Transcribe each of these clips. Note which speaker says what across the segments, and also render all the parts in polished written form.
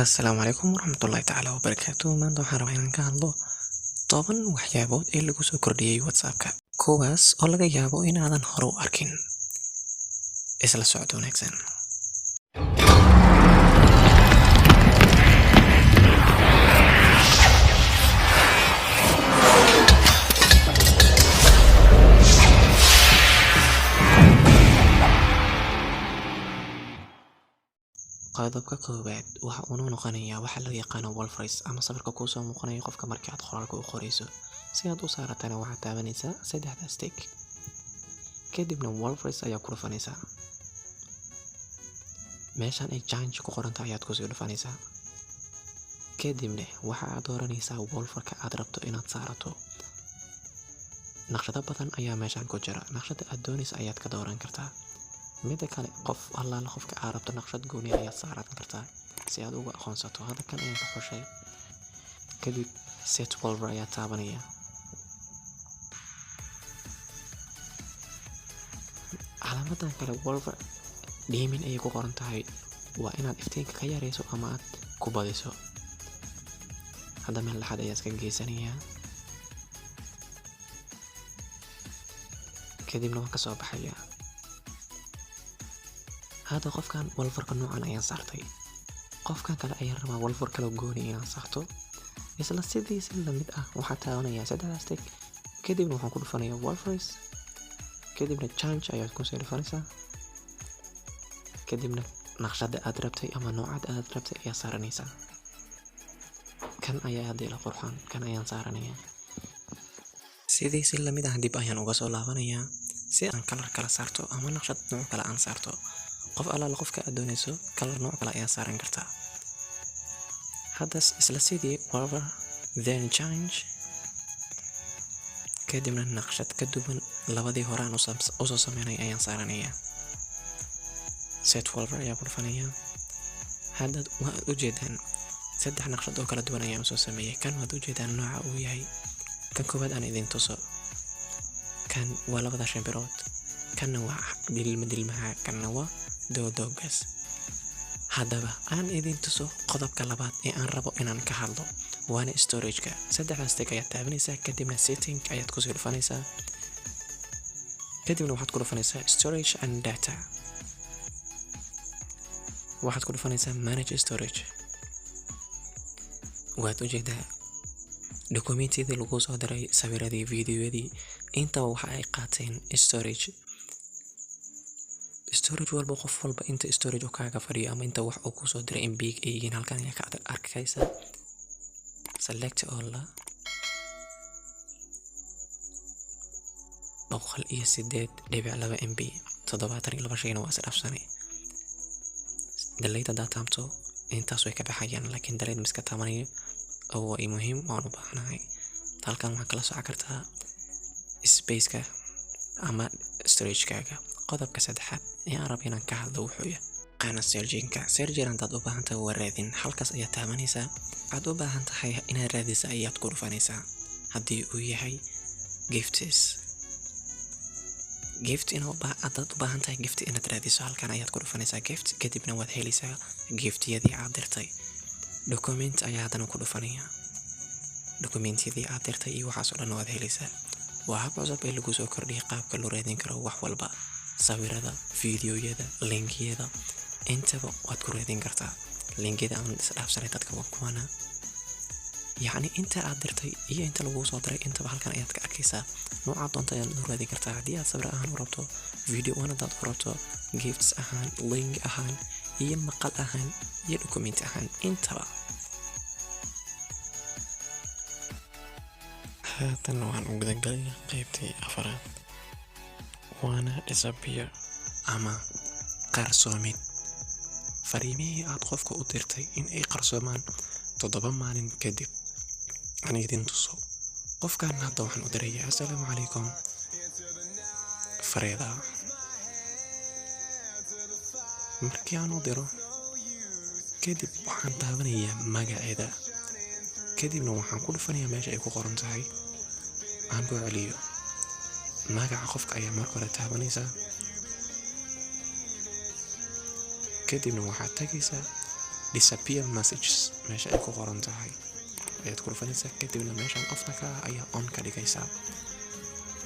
Speaker 1: Asalaamu calaykum waraxmatullaahi tacaala wabarakaatuh. Maanta waxaan rabaa inaan ka hadlo 10 waxyaabood ee lagu soo kordhiyey WhatsApp-ka, kuwaas oo laga yaabo inaadan hore u arkin. Isla socod wanaagsan. Qodobka koowaad waxa uu noqonayaa waxa loo yaqaano wall phrase ama sawirka kuu soo muuqanaya qofka markii aad qoraalka u qorayso. Si aad u saaratana waxaad taabanaysaa saddexdaas tick. Kadibna wall phrase ayaa ku dhufanaysaa. Meeshan ay change ku qoran tahay ayaad kusii dhufanaysaa. Kadibna waxa aad dooranaysaa wallfarka aad rabto inaad saarato. Naqshado badan ayaa meeshan ku jira. Naqshada aad doonaysa ayaad ka dooran kartaa. Mida kale qof allaala qofka aad rabto naqshad gooni ayaad saaran kartaa si aad uga aqoonsato. Hadda kan ayaan ka xushay. Kadib set wallper ayaa taabanaya. Calaamadan kale wallper diimin ayay ku qoran tahay. Waa inaad iftiinka ka yareyso ama aad ku badiso. Hadda meel laxad ayaa iska geysanayaa. kadibna waan ka soo baxayaa. Hada qofkan wallfarka noocan ayaan saartay. Qofkan kale ayaan rabaa wallfar kale gooni inaan saarto. Isla sidiisa la mid ah waxaa taabanayaa saddexdaas tick. Kadibna waxaan ku dhufanayaa wall phrase. Kadibna change ayaad ku soo dhufanaysaa. Kadibna naqshada aad rabtay ama noocaad aad rabtay ayaa saaranaysaa. Kan ayaa hadii la qurxan kan ayaan saaranayaa. Sidiisa la mid ah dib ayaan uga soo laabanayaa si aan kalar kala saarto ama naqshad nooc kale aan saarto. qof allaala qofka aad doonayso kalar nooc kale ayaa saaran kartaa. Haddas isla sidii wallper then change. Kadibna naqshad ka duwan labadii hore aan u soo sameynay ayaan saaranayaa. Set wallper ayaa ku dhufanayaa. Hadda waad u jeedaan saddex naqshad oo kala duwan ayaan u soo sameeyay. Kan waad u jeedaan nooca uu yahay. Kan koowaad aan idin tuso. Kan waa labada shambirood. Kanna waa dilmaha. Kanna waa doodogas. Haddaba aan idin tuso qodobka labaad ee aan rabo inaan ka hadlo. Waana storage-ka. Saddexdaas tick ayaad taabanaysaa. Kadibna setting ayaad ku sii dhufanaysaa. Kadibna waxaad ku dhufanaysaa storage and data. Waxaad ku dhufanaysaa manage storage. waad u jeedaa dokumentiyada lagu soo diray sawiradii fiidiyowadii intaba waxa ay qaateen storage walba qof walba inta storage oo kaaga fadhiyo ama inta wax uu ku soo diray MB ay yihiin halkan ayaa ka arkaysaa. Select all 108.2 MB 72 shayna waa isdhaafsanay. Delete data amto intaas way ka baxayaan laakiin delete miska taamanayo oo ay muhiim waan u baahnahay. Halkan waxaa kala soo kartaa space-ka ama storage-kaaga. qodobka saddexaad ee aan rabo inaan ka hadlo wuxuu yahay qaana searching-ka. Searcher haddaad u baahan tahay waa raadin halkaas ayaad taabanaysaa. Aad u baahan tahay inaad raadiso ayaad ku dhufanaysaa. Haddii uu yahay gifts haddaad u baahan tahay gift inaad raadiso halkan ayaad ku dhufanaysaa gift. Kadibna waad helaysaa giftiyadii aad dirtay. Document ayaa haddana ku dhufanayaa. Dokumentiyadii aad dirtay iyo waxaas oo dhan waad helaysaa. waa hab cusub ee lagu soo kordhiyay qaabka loo raadin karo wax walba. Sawirada, fiidiyoyada, linkiyada intaba waad ku raadin kartaa. Linkiyada aan isdhaafsanay dadka waa kuwana. yacni inta aad dirtay iyo inta lagu soo diray intaba halkan ayaad ka arkaysaa. nooca doonta ayaad u raadin kartaa. haddii aad sawir ahaan u rabto, video ahaan u rabto, gifts ahaan, link ahaan iyo maqal ahaan iyo document ahaan intaba. haatan waan u gudagalaya qaybtii afaraad. waana disappear ama qarsoomid. fariimihii aad qofka u dirtay in ay qarsoomaan 7 maalin kadib. aan idin tuso. qofkan hadda waxaan u dirayaa assalaamu calaykum Fareda. markii aan u diro kadib waxaan taabanayaa magaceeda. kadibna waxaan ku dhufanayaa meesha ay ku qoran tahay. aan ku celiyo magaca qofka ayaa marka hore taabanaysaa. kadibna waxaad tagaysaa disappear messages meesha ay ku qoran tahay ayaad ku dhufanaysaa kadibna meeshaan ofna ka ayaa on ka dhigaysaa.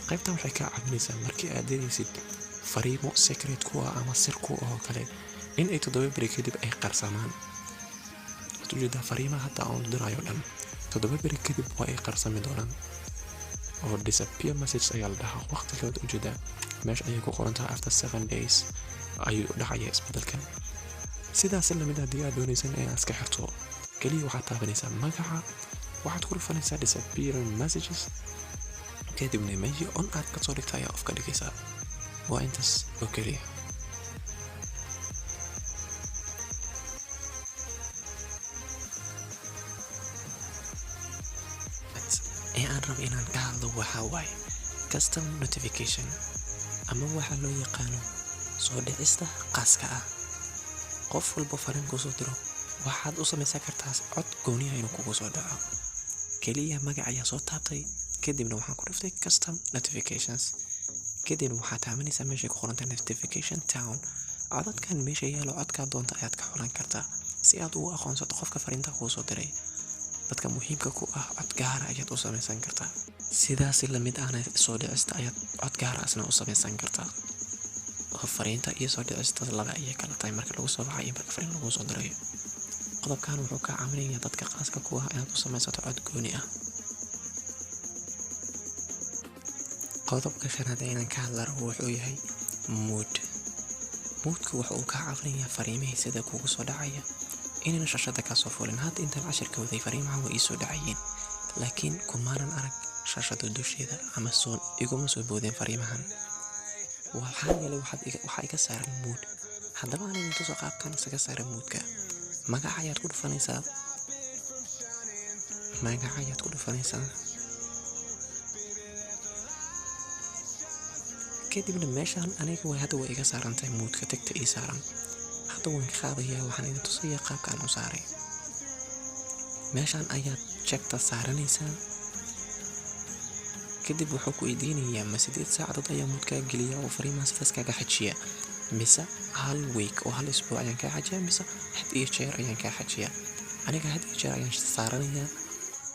Speaker 1: qaybtan waxay kaa caawinaysaa markii aad diraysid fariimo secret ku ah ama sir ku oo kale in ay 7 beri kadib ay qarsamaan. ujeedaa fariimaha hadda aan dirayo dhan 7 beri kadib waa ay qarsami doonaan oo disappear message ayaa la dhahaa. waqtigeeda ujeedaa meesha ayay ku qoran tahay after 7 days ayuu dhacaya isbedelkan. sidaas lamid haddii aad doonaysan inaad iska xirto kaliya waxaad taabanaysaa magaca, waxaad ku dhufanaysaa disappear messages kadibna meeshii on aad ka soo dhigtay ayaa off ka dhigaysaa. waa intaas oo keliya. aan rabo inaan ka hadlo waxaa waaye custom notification ama waxaa loo yaqaano soo dhicista qaaska ah. qof walba fariin kusoo diro waxaad u samaysan kartaa cod gooniya inuu kugu soo dhaco. keliya magac ayaa soo taabtay kadibna waxaan ku dhuftay custom notifications kadibna waxaad taabanaysaa meeshay ku qoranta notification town. codadkan meesha yaalo codkaa doonta ayaad ka xulan kartaa si aad ugu aqoonsato qofka fariinta kuu soo diray. dadka muhiimka ku ah cod gaara ayaad u samaysan kartaa. sidaas lamid ahna soo dhicista ayaad cod gaara asna u samaysan kartaa. fariinta iyo soo dhicista laba ayay kala tahay marka lagu soo baxay marka fariin lagu soo dirayo. qodobkan wuxuu ka caawinayaa dadka qaaska ku ah inaad u samaysato cod gooni ah. qodobka shanaad ee inaan ka hadlaro wuxuu yahay moodka wuxuu ka caawinayaa fariimihii sida kugu soo dhacaya inayna shashada ka soo fulin. hadda intaan cashirka waday fariimaha way soo dhacayeen laakiin kumaanan arag shashada dusheeda ama iguma soo boodeen fariimahan. waxaa yeelay waxaa iga saaran mood. haddaba aniga inta soo qaabkan isaga saaran moodka magaca ayaad ku dhufanaysaa kadibna meeshaan aniga hadda way iga saaran tahay moodka tagta ii saaran. hadda waan ka qaadayaa waxaan idin tusayaa qaabkaan u saaray. meeshaan ayaad jegta saaranaysaa kadib wuxuu ku weydiinayaa ma 8 saacadood ayaa moodkaa geliya oo fariimaha sidaas kaaga xajiya mise hal week oo hal isbuuc ayaan kaa xajiya mise had iyo jeer ayaan kaa xajiya. aniga had iyo jeer ayaan saaranayaa.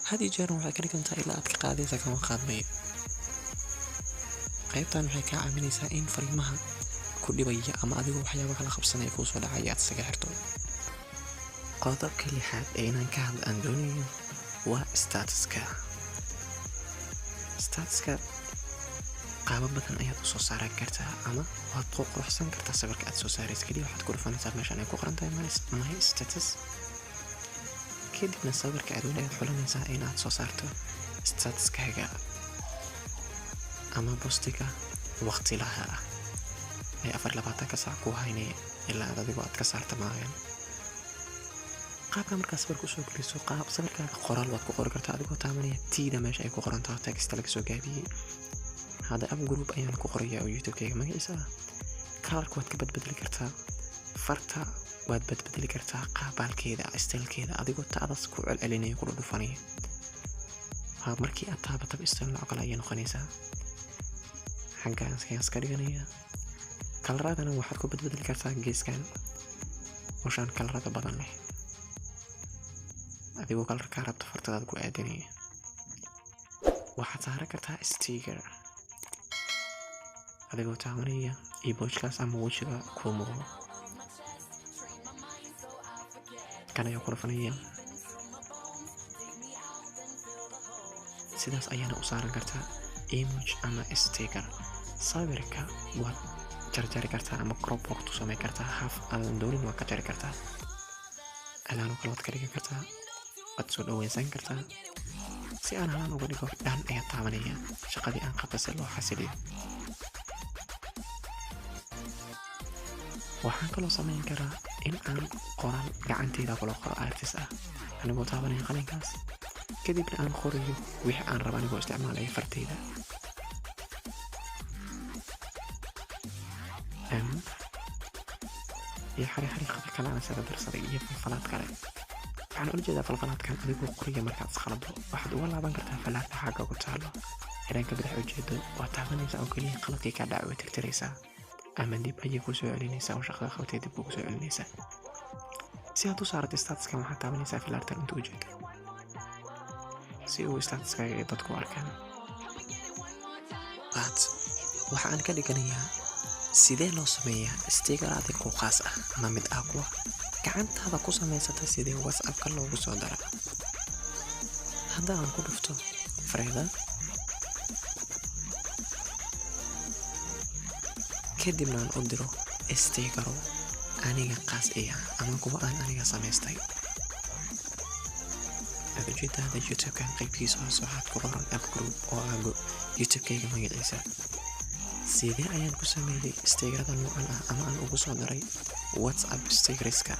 Speaker 1: had iyo jeerna waxay ka dhigan tahay ilaa aad ka qaadaysa kama qaadmayo. qaybtan waxay kaa caawinaysaa in fariimaha ku dhibaya ama adigoo waxyaabo kala qabsanaya kuu soo dhacaya aad isaga xirto. qodobka lixaad ee inaan ka hadlo aan doonayo waa statuska. qaabo badan ayaad u soo saaran kartaa ama waad quruxsan kartaa sawirka aad soo saaraysa. kaliya waxaad ku dhufanaysaa meeshaan ay ku qoran tahay my status kadibna sawirka aad walaad xulanaysaa inaad soo saarto statuskaaga ama postiga waqti laha ah ee 24 saac ku haynaya ilaa adigoo aad ka saarta maagan. qaabka markaad sawirka usoo geliso sawirkaaga qoraal waad ku qori kartaa adigoo taabanaya tiida meesha ay ku qoran tahay text laga soo gaabiyey. hadda app group ayaan ku qorayaa oo youtube-kayga magaciisa ah. kalarka waad ka badbedeli kartaa, farta waad badbedeli kartaa qaabaalkeeda stylekeeda adigoo taadaas ku celcelinaya ku dhufanaya. markii aad taabato style nooc kale ayay noqonaysaa. xaggaan iska dhiganaya. kalaradana waxaad ku badbedeli kartaa geeskan washaan kalarada badan leh adigoo kalarka rabto fartadaad ku aadanaya. waxaad saaran kartaa sticker adigoo taabanaya emoji-kaas ama wejiga kuu muuqdo. kan ayaa ku dhufanaya. sidaas ayaana u saaran kartaa emoji ama sticker. sawirka waad jarjari kartaa ama crop waad u samayn kartaa. half aan doonin waad ka jari kartaa. alaano kale waad ka dhigi kartaa. waad soo dhaweysan kartaa. si aan halaan uga dhigo dhan ayaa taabanaya shaqadii aan qabta si loo xasiliyo. waxaan kaloo samayn karaa in aan qoraal gacanteyda kula qoro artist ah anigoo taabanaya qalinkaas kadibna aan qorayo wixii aan rabo anigoo isticmaalaya farteyda. iyo xariiqada kale aan isaga darsaday iyo falfalaad kale. waxaan ula jeedaa falfalaadkan adigoo qoriya markaad isqalado waxaad uga laaban kartaa falaadka xagga ku taalo xidhanka bidix ujeedo waa taabanaysaa oo keliya qaladkii ka dhacay way tirtiraysaa ama dib ayay ku soo celinaysaa oo shaqada qabtay dib ugu soo celinaysaa. si aad u saarto statuskan waxaad taabanaysaa filaartan inta ujeeda si uu statuskaaga ay dadku arkaan. waxaan ka dhiganayaa sidee loo sameeyaa sticker adig ku khaas ah ama mid ah kuwa gacantaada ku samaysata sidee WhatsApp-ka loogu soo dara. hadda aan ku dhufto Freda kadibna aan u diro stickero aniga qaas ah ama kuwa aan aniga samaystay. ujeedada YouTube-kan qaybtiisa hoose waxaad ku qoran app group oo aago YouTube-kayga magaciisa. sidee ayaan ku sameeyay stickerada noocan ah ama aan ugu soo daray WhatsApp stickerska.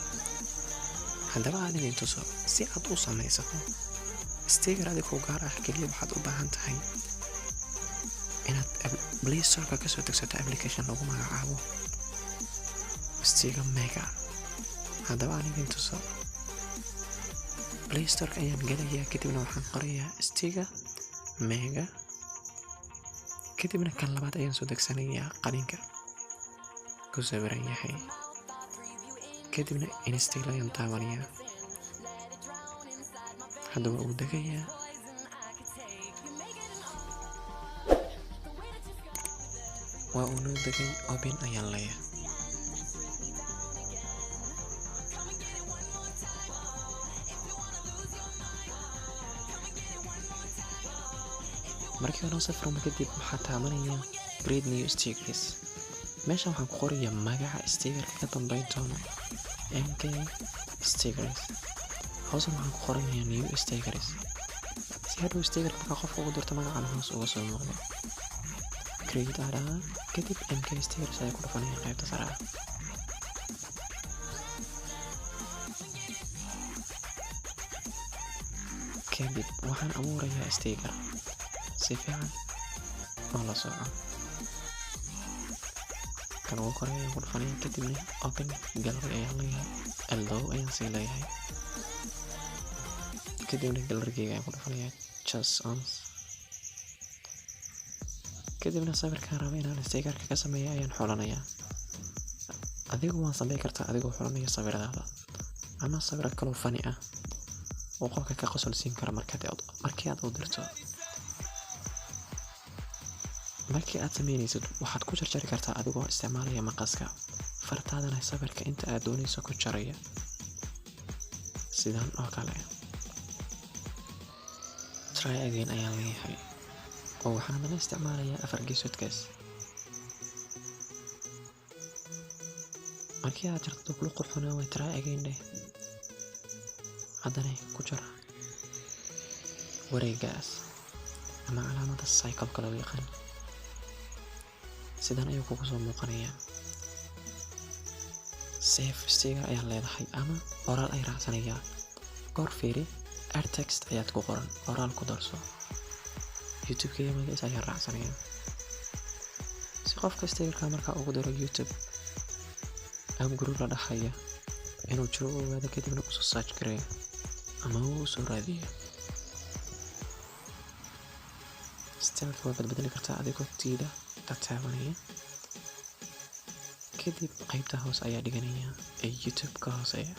Speaker 1: haddaba aan idin tuso si aad u samaysato sticker adigoo gaar ah keliya waxaad u baahan tahay inaad Play Store-ka ka soo degsato application lagu magacaabo Sticker Maker. haddaba aan idin tuso Play Store ayaan gelayaa kadibna waxaan qorayaa Sticker Maker kadibna kan labaad ayaan soo degsanayaa qalinka ku sawiran yahay kadibna install ayaan taabanayaa. haddaba uu degayaa waa uu noo degay open ayaan leeyahay. markii aan soo furmo kadib waxaan taabanayaa create new stickers. meesha waxaan ku qorayaa magaca stickerka ka dambeyn doona MK stickers. hoos waxaan ku qorayaa new stickers si hadhow stickerka marka qofka ugu dirto magacan hoos uga soo muuqdo. create adaa kadib MK stickers ayaa ku dhufanaya qaybta sare ah. kadib waxaan abuurayaa sticker si fiican oo la soco kan ugu koreeya ayaan ku dhufanaya kadibna open gallery ayaan leeyahay allow ayaan sii leeyahay kadibna gallerygayga ayaan ku dhufanaya just ons kadibna sawirkaan raba inaan stickerka ka sameeyo ayaan xulanayaa. adigu waan sameyn kartaa adigoo xulanaya sawiradaada ama sawiro kaloo fani ah oo qofka ka qosol siin kara markii aad u dirto. markii aad sameynaysid waxaad ku jarjari kartaa adigoo isticmaalaya maqaska fartaadana sawirka inta aad doonayso ku jaraya sidan oo kale. try again ayaan leeyahay oo waxaan hadana isticmaalayaa 4 geesoodkaas. markii aad jarto ku qurxoonaa way try again dheh haddana ku jar wareegaas ama calaamada cycle loo yaqaan. sidan ayuu kugu soo muuqanayaa. save sticker ayaa leedahay ama oral ay raacsanayaa. goor fiiri add text ayaad ku qoran oral ku darso YouTube-ka magaciisa ayaa raacsanayaa si qofka stickerka markaa ugu diro YouTube app group la dhaxaya inuu jiro u ogaado kadibna kusoo search gareeyo ama uu soo raadiyo. stickerka waa bedeli kartaa adigoo tiida taabanaya kadib qaybta hoose ayaa dhiganaya ee YouTube ka hooseeya.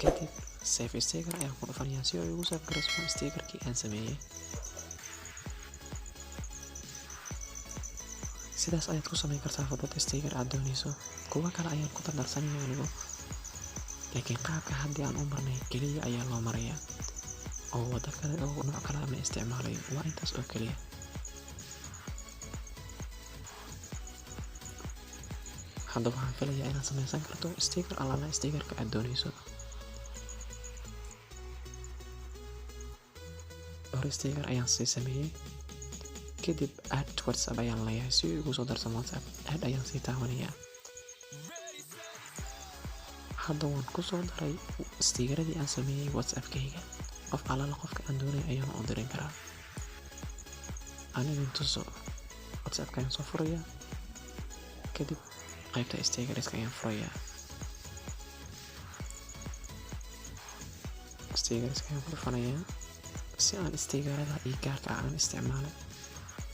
Speaker 1: kadib save sticker ayaan ku dhufanaya si ay ugu soo garayso stickerkii aan sameeyay. sidaas ayaad ku sameyn kartaa fadada sticker aad doonayso. kuwa kale ayaan ku dardarsanaya anigu laakiin qaabka haddii aan u marnay keliya ayaa loo marayaa oo wada kale oo nooc kale ama isticmaalayo waa intaas oo keliya. hadda waxaan filayaa inaad samaysan karto sticker allaala stickerka aad doonayso. dhowr sticker ayaan sii sameeyey kadib add WhatsApp ayaan leeyahay si uu igu soo darsan WhatsApp add ayaan sii taabanayaa. hadda waan ku soo daray stickeradii aan sameeyay WhatsApp-kayga qof allaala qofka aan doonay ayaan u dirin karaa. aniga tuso WhatsApp-ka ayaan soo furayaa kadib qaybta stickerska ayaan furayaa. stickerska ayaan ku dhufanayaa si aan stickerada iyo gaarka aan isticmaalo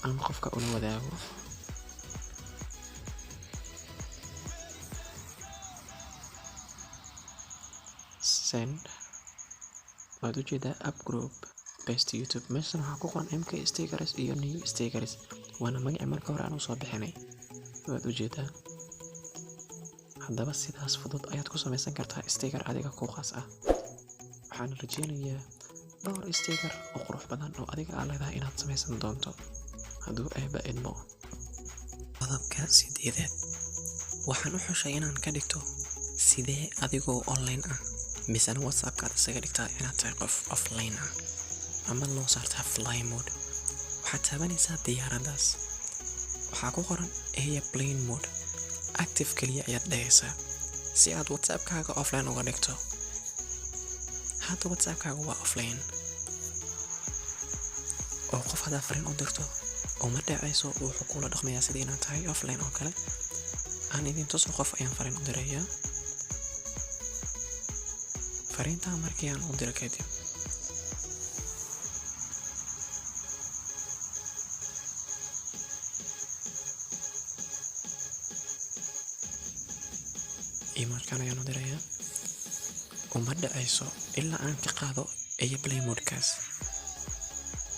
Speaker 1: aan qofka ula wadaago. send waad ujeedaa app group paste YouTube meeshan waxaa ku qoran MK stickers iyo new stickers waana magaci marka hore aan usoo bixinay waad ujeedaa. haddaba sidaas fudud ayaad ku samaysan kartaa sticker adiga ku khaas ah. waxaan rajeynayaa dhowr sticker oo qurux badan oo adiga aad leedahay inaad samaysan doonto hadduu eeba idmo. qodobka 8 waxaan u xushay inaan ka dhigto sidee adigoo online ah misana WhatsApp-kaad isaga dhigtaa inaad tahay qof offline ah ama loo saartaa fly mode. waxaad taabanaysaa diyaaraddaas waxaa ku qoran airplane mode active kaliya ayaad dhahaysaa si aad WhatsApp-kaaga offline uga dhigto. hadda WhatsApp-kaaga waa offline oo qof haddaa fariin u dirto oo ma dhacayso wuxuu kula dhaqmayaa sidii inaad tahay offline oo kale. aan idin tuso qof ayaan fariin u dirayaa. fariintaa markii aan u diro kadib emailkan ayaan u dirayaa. uma dhacayso ilaa aan ka qaado airplane modekaas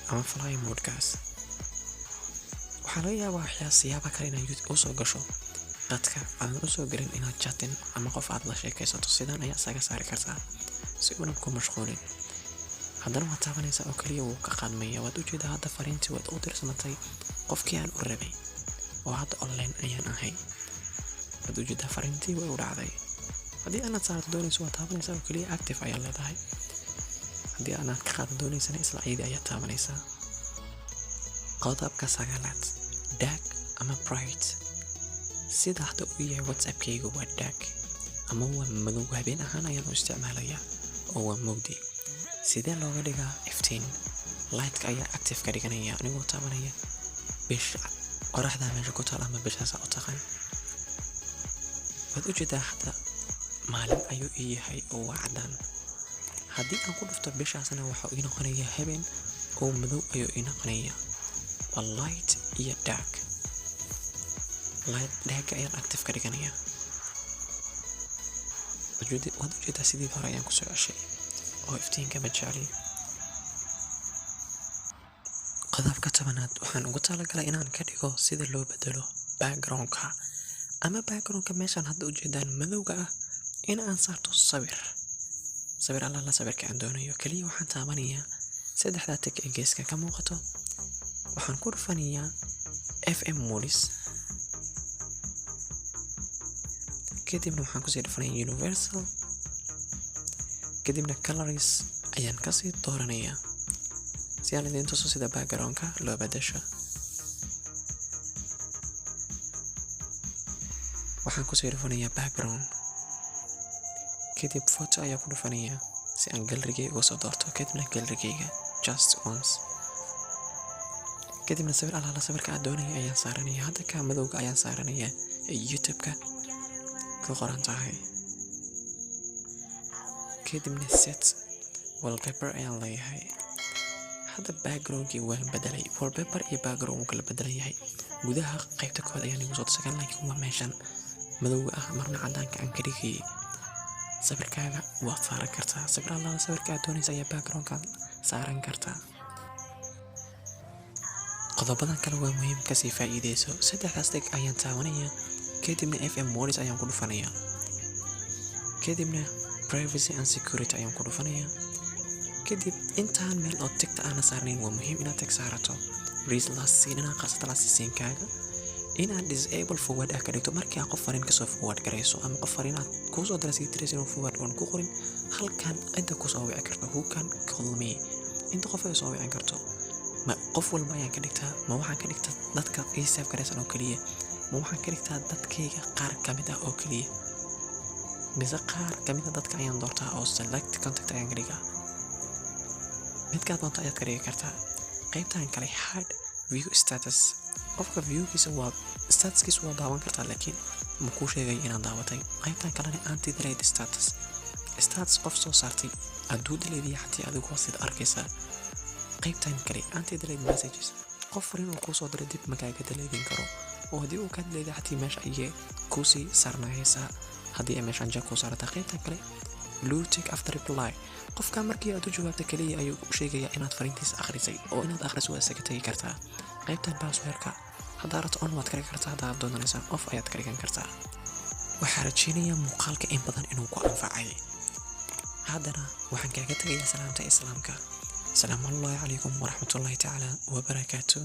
Speaker 1: ama fly modekaas. waxaa laga yaabaa siyaaba kale inaad usoo gasho dadka aan usoo gelin inaad chatin ama qof aad la sheekaysato. sidaan ayaa isaga saari kartaa si uuna ku mashquulin. haddana waad taabanaysaa oo kaliya wuu ka qaadmaya. waad ujeedaa hadda fariintii waad u dirsanatay qofkii aan u rabay oo hadda online ayaan ahay. waad ujeedaa fariintii way u dhacday. haddii aanaad saarto doonayso waad taabanaysaa oo kaliya active ayaa leedahay. haddii aanaad ka qaado doonaysana isla ciidi ayaad taabanaysaa. qodobka 9 dark ama bright. sida hadda uu yahay WhatsApp-kayga waa dark ama waa madow. habeen ahaan ayaan u isticmaalayaa oo waa mugdi. sidee looga dhigaa iftiin? lightka ayaa active ka dhiganaya anigoo taabanaya bisha qoraxda meesha ku taal ama bishaas u taqaan. waad ujeedaa hadda maalin ayuu ii yahay oo waa cadaan. haddii aan ku dhufto bishaasna waxaa ii noqonaya habeen oo madow ayuu ii noqonaya. waa light iyo dark. light dark ayaan active ka dhiganaya. waad ujeedaa sidii hore ayaan kusoo ceshay oo iftiinka ma jecli. qodobka 10 waxaan ugu talagalay inaan ka dhigo sida loo bedelo backgroundka ama backgroundka meeshaan hadda ujeedaan madowga ah in aan saarto sawir alla sawirka aan doonayo. kaliya waxaan taabanayaa 3 tig ee geeska ka muuqato. waxaan ku dhufanayaa FM modis kadibna waxaan kusii dhufanayaa universal kadibna colors ayaan kasii dooranayaa si aan idin tuso sida backgroundka loo bedesho. waxaan kusii dhufanayaa background kadib photo ayaa ku dhufanayaa si aan gallerigayga uga soo doorto. kadibna gallerigayga just once kadibna sawir alla sawirka aan doonaya ayaan saaranaya. hadda ka madowga ayaan saaranaya ee YouTube-ka ku qoran tahay. kadibna set wallpaper ayaan leeyahay. hadda backgroundkii waan bedelay. wallpaper iyo background wuu kala bedelan yahay. gudaha qaybta koowaad ayaan igu soo tusagan laakiin waa meeshan madowga ah marna cadaanka aan ka dhigay. sawirkaaga waad saaran kartaa. sawir alla sawirka aad doonaysa ayaa backgroundka saaran kartaa. qodobadan kale waa muhiim kasii faa'iideyso. 3 tig ayaan taabanaya kadibna FM modis ayaan ku dhufanaya kadibna privacy and security ayaan ku dhufanaya. kadib intaan meel oo tigta aana saarnayn waa muhiim inaad tag saarato reslasiinana qaasata lasiinkaaga inaad disable forward ka dhigto. markii aad qof fariin kasoo forward garayso ama qof fariin aad kusoo dirasay trace inuu forward on ku qorin halkan cidda kusoo wici karto who can call me inta qof ay soo wici karto ma qof walba ayaan ka dhigtaa. ma waxaan ka dhigtaa dadka ii save garaysan oo kaliya ma waxaan ka dhigtaa dadkayga qaar kamid ah oo kaliya mise qaar kamid ah dadka ayaan doortaa oo select contact ayaan ka dhigaa. midkaad doonta ayaad ka dhigi kartaa. qaybtan kale hard view status qofka viewkiisa waa statuskiisa waa daawan kartaa laakiin ma kuu sheegay inaad daawatay. qaybtan kalena anti delete status qof soo saartay hadduu dileediya xatii adigu waa sida arkaysaa. qaybtan kale anti delete messages qof fariin uu kusoo diray dib magaaga deleedin karo oo haddii uu ka dileeday xatii meesha ayay kusii saarnaysaa haddii ay meeshaan jag ku saarata. qaybtan kale blue tick after reply qofka markii aad u jawaabto kaliya ayuu u sheegayaa inaad fariintiisa akhrisay oo inaad akhriso waa isaga tagi kartaa qaybtan passwordka hadaad on waad kari kartaa hadaad doonaysa off ayaad ka dhigan kartaa waxaan rajeynayaa muuqaalka in badan inuu ku anfacay haddana waxaan kaaga tagayaa salaamta islaamka salaamu calaykum waraxmatullaahi tacaala wabarakaatuh